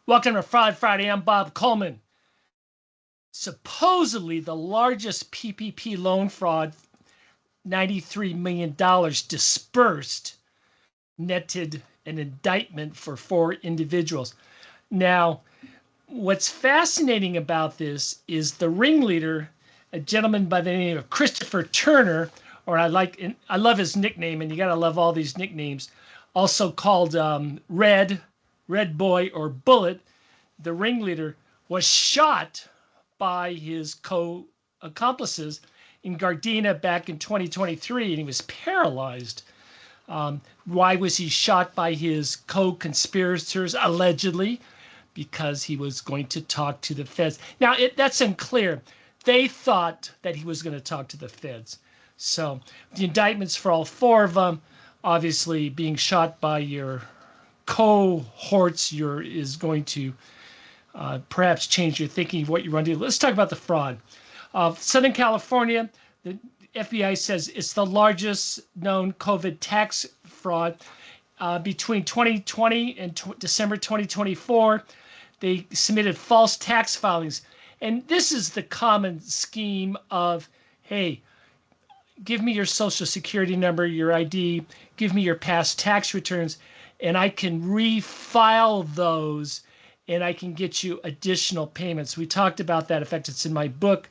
Welcome to Fraud Friday. I'm Bob Coleman. Supposedly, the largest PPP loan fraud, $93 million dispersed, netted an indictment for 4 individuals. Now, what's fascinating about this is the ringleader, a gentleman by the name of Christopher Turner, or I love his nickname, and you gotta love all these nicknames, also called Red Boy, or Bullet. The ringleader was shot by his co-accomplices in Gardena back in 2023, and he was paralyzed. Why was he shot by his co-conspirators, allegedly? Because he was going to talk to the feds. Now, that's unclear. They thought that he was going to talk to the feds. So the indictments for all 4 of them, obviously being shot by your cohorts, is going to perhaps change your thinking of what you want to do. Let's talk about the fraud. Southern California, the FBI says it's the largest known COVID tax fraud. Between 2020 and December 2024, they submitted false tax filings. And this is the common scheme of, hey, give me your social security number, your ID, give me your past tax returns, and I can refile those and I can get you additional payments. We talked about that. In fact, it's in my book,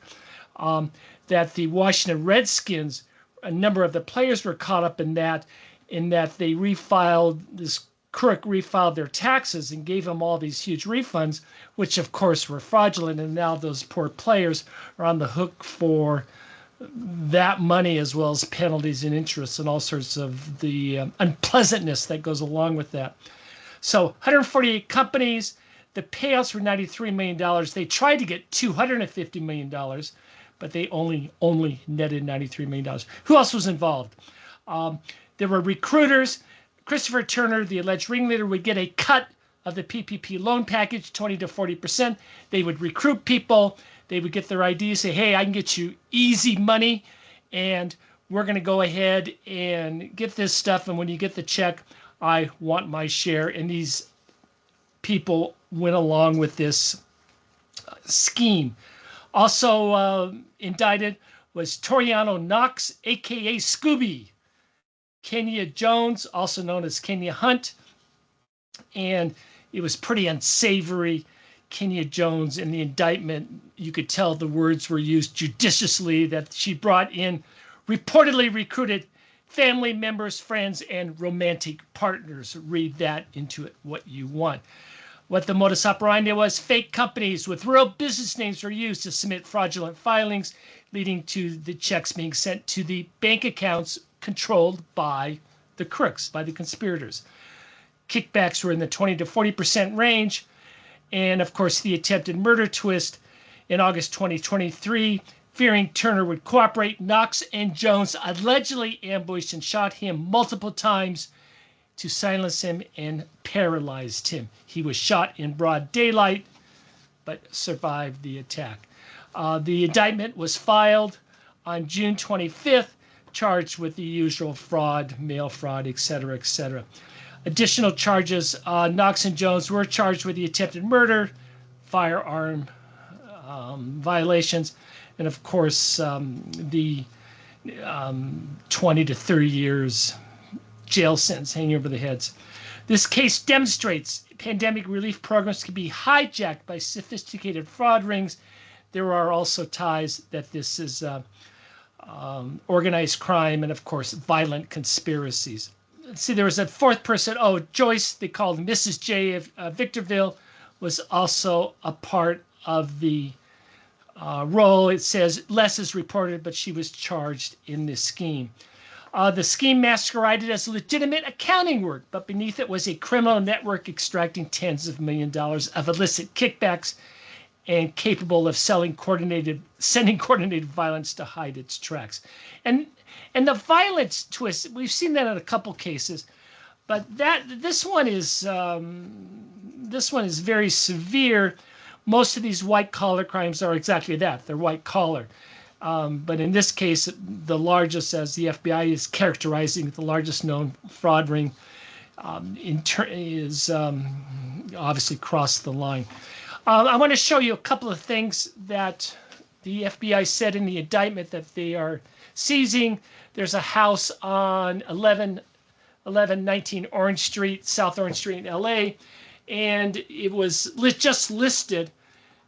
that the Washington Redskins, a number of the players were caught up in that they refiled, this crook refiled their taxes and gave them all these huge refunds, which of course were fraudulent. And now those poor players are on the hook for that money, as well as penalties and interest and all sorts of the unpleasantness that goes along with that. So 148 companies, the payouts were $93 million. They tried to get $250 million, but they only netted $93 million. Who else was involved? There were recruiters. Christopher Turner, the alleged ringleader, would get a cut of the PPP loan package, 20 to 40%. They would recruit people. They would get their IDs, say, hey, I can get you easy money, and we're going to go ahead and get this stuff. And when you get the check, I want my share. And these people went along with this scheme. Also indicted was Toriano Knox, a.k.a. Scooby, Kenya Jones, also known as Kenya Hunt, and it was pretty unsavory. Kenya Jones, in the indictment, you could tell the words were used judiciously, that she brought in reportedly recruited family members, friends, and romantic partners. Read that into it what you want. What the modus operandi was, fake companies with real business names were used to submit fraudulent filings, leading to the checks being sent to the bank accounts controlled by the crooks, by the conspirators. Kickbacks were in the 20 to 40% range. And of course, the attempted murder twist in August 2023, fearing Turner would cooperate, Knox and Jones allegedly ambushed and shot him multiple times to silence him and paralyzed him. He was shot in broad daylight, but survived the attack. The indictment was filed on June 25th, charged with the usual fraud, mail fraud, etc., etc. Additional charges, Knox and Jones were charged with the attempted murder, firearm violations, and of course the 20 to 30 years jail sentence hanging over the heads. This case demonstrates pandemic relief programs can be hijacked by sophisticated fraud rings. There are also ties that this is organized crime and, of course, violent conspiracies. Let's see, there was a 4th person. Oh, Joyce, they called Mrs. J of Victorville, was also a part of the role. It says less is reported, but she was charged in this scheme. The scheme masqueraded as legitimate accounting work, but beneath it was a criminal network extracting tens of millions of dollars of illicit kickbacks and capable of sending coordinated violence to hide its tracks. And the violence twist, we've seen that in a couple cases, but this one is very severe. Most of these white collar crimes are exactly that. They're white collar. But in this case, the largest, as the FBI is characterizing, the largest known fraud ring, obviously crossed the line. I want to show you a couple of things that the FBI said in the indictment that they are seizing. There's a house on 1119 Orange Street, South Orange Street in LA, and it was just listed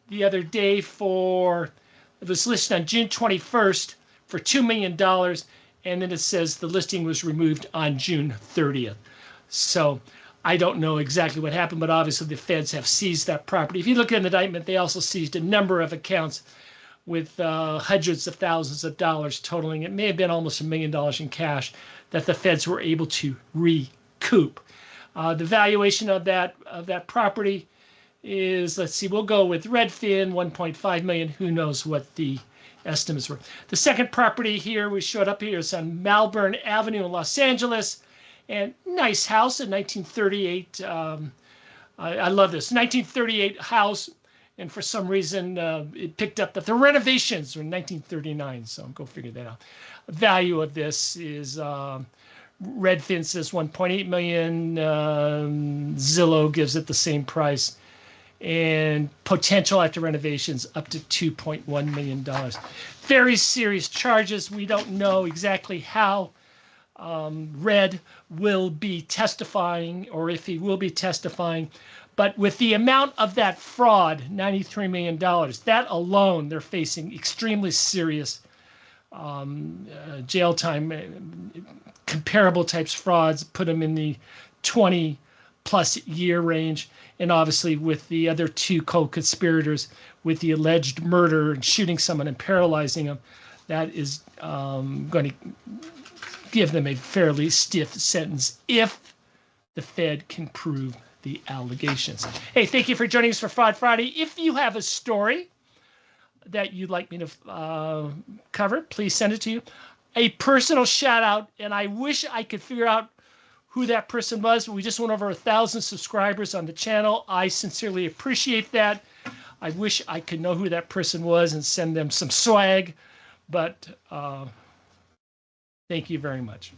the other day it was listed on June 21st for $2 million, and then it says the listing was removed on June 30th. So I don't know exactly what happened, but obviously the feds have seized that property. If you look at the indictment, they also seized a number of accounts with hundreds of thousands of dollars totaling. It may have been almost $1 million in cash that the feds were able to recoup. The valuation of that property is, let's see, we'll go with Redfin, 1.5 million. Who knows what the estimates were. The second property here we showed up here is on Malvern Avenue in Los Angeles. And nice house, a 1938. I love this 1938 house, and for some reason it picked up that the renovations were in 1939. So go figure that out. Value of this is Redfin says 1.8 million. Zillow gives it the same price, and potential after renovations up to $2.1 million. Very serious charges. We don't know exactly how Red will be testifying, or if he will be testifying, but with the amount of that fraud, $93 million, that alone, they're facing extremely serious jail time. Comparable types of frauds put them in the 20+ year range, and obviously with the other two co-conspirators with the alleged murder and shooting someone and paralyzing them, that is going to give them a fairly stiff sentence if the Fed can prove the allegations. Hey, thank you for joining us for Fraud Friday. If you have a story that you'd like me to cover, please send it to you. A personal shout out, and I wish I could figure out who that person was. We just went over 1,000 subscribers on the channel. I sincerely appreciate that. I wish I could know who that person was and send them some swag, but thank you very much.